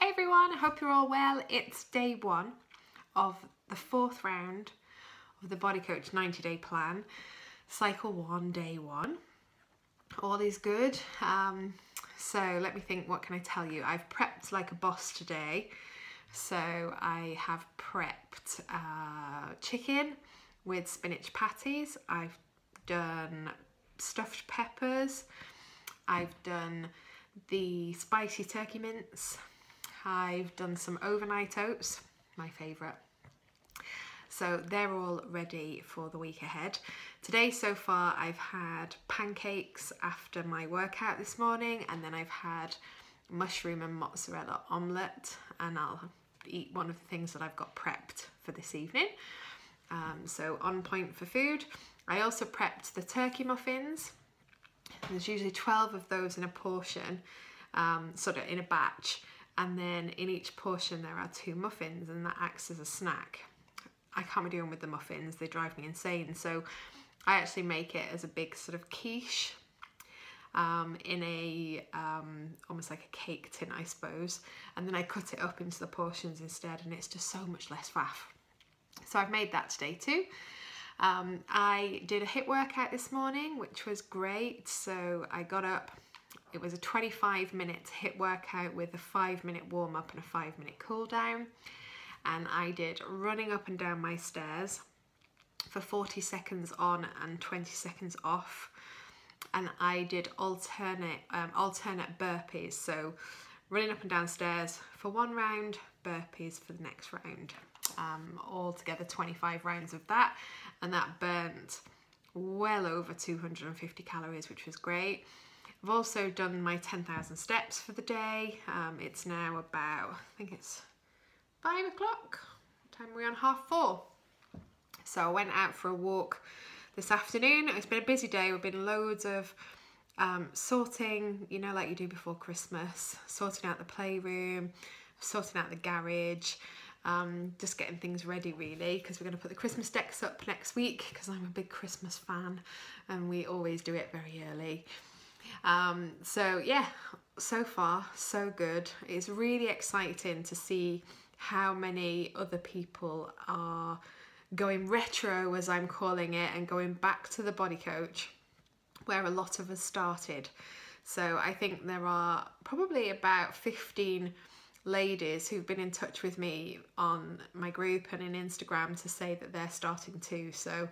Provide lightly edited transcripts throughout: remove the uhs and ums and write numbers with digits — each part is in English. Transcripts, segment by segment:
Hi everyone, I hope you're all well. It's day one of the fourth round of the Body Coach 90-day plan, cycle 1, day 1. All is good. So let me think, what can I tell you? I've prepped like a boss today. So I have prepped chicken with spinach patties. I've done stuffed peppers. I've done the spicy turkey mince. I've done some overnight oats, my favourite. So they're all ready for the week ahead. Today so far I've had pancakes after my workout this morning, and then I've had mushroom and mozzarella omelette, and I'll eat one of the things that I've got prepped for this evening. So on point for food. I also prepped the turkey muffins. There's usually 12 of those in a portion, sort of in a batch. And then in each portion there are 2 muffins, and that acts as a snack. I can't be doing with the muffins, they drive me insane. So I actually make it as a big sort of quiche in a, almost like a cake tin, I suppose. And then I cut it up into the portions instead, and it's just so much less faff. So I've made that today too. I did a HIIT workout this morning, which was great. So I got up. It was a 25-minute HIIT workout with a 5-minute warm-up and a 5-minute cool-down. And I did running up and down my stairs for 40 seconds on and 20 seconds off. And I did alternate burpees. So running up and down stairs for one round, burpees for the next round. Altogether 25 rounds of that. And that burnt well over 250 calories, which was great. I've also done my 10,000 steps for the day. It's now about, I think it's 5 o'clock. What time are we on? 3:30. So I went out for a walk this afternoon. It's been a busy day. We've been loads of sorting, you know, like you do before Christmas, sorting out the playroom, sorting out the garage, just getting things ready really, because we're going to put the Christmas decks up next week, because I'm a big Christmas fan and we always do it very early. So yeah, so far so good. It's really exciting to see how many other people are going retro, as I'm calling it, and going back to the Body Coach where a lot of us started. So I think there are probably about 15 ladies who've been in touch with me on my group and in Instagram to say that they're starting too. So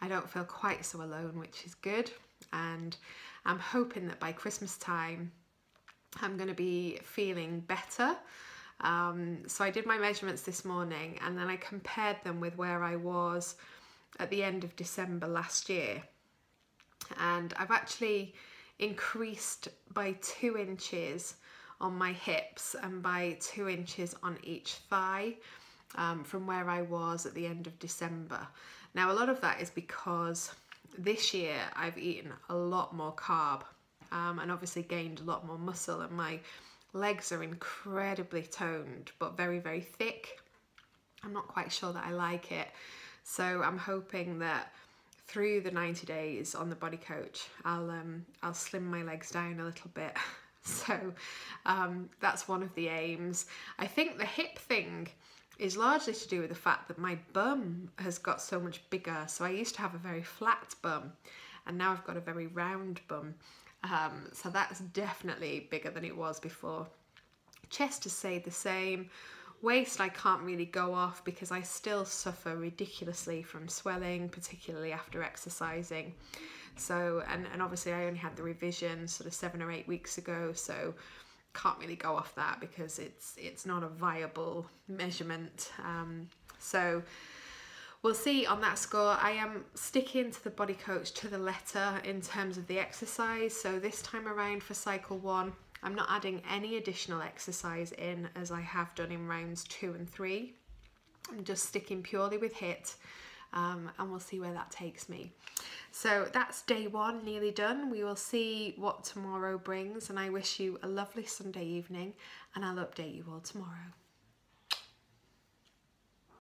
I don't feel quite so alone, which is good. And I'm hoping that by Christmas time I'm going to be feeling better. So I did my measurements this morning, and then I compared them with where I was at the end of December last year. And I've actually increased by 2 inches on my hips and by 2 inches on each thigh from where I was at the end of December. Now a lot of that is because this year I've eaten a lot more carb and obviously gained a lot more muscle, and my legs are incredibly toned but very, very thick. I'm not quite sure that I like it. So I'm hoping that through the 90 days on the Body Coach I'll slim my legs down a little bit. So that's one of the aims. I think the hip thing is largely to do with the fact that my bum has got so much bigger. So I used to have a very flat bum, and now I've got a very round bum. So that's definitely bigger than it was before. Chest has stayed the same. Waist I can't really go off because I still suffer ridiculously from swelling, particularly after exercising. So, and obviously I only had the revision sort of 7 or 8 weeks ago, so can't really go off that because it's not a viable measurement. So we'll see on that score. I am sticking to the Body Coach to the letter in terms of the exercise. So this time around for cycle 1, I'm not adding any additional exercise in as I have done in rounds 2 and 3. I'm just sticking purely with HIIT. And we'll see where that takes me. So that's day 1 nearly done. We will see what tomorrow brings, and I wish you a lovely Sunday evening, and I'll update you all tomorrow.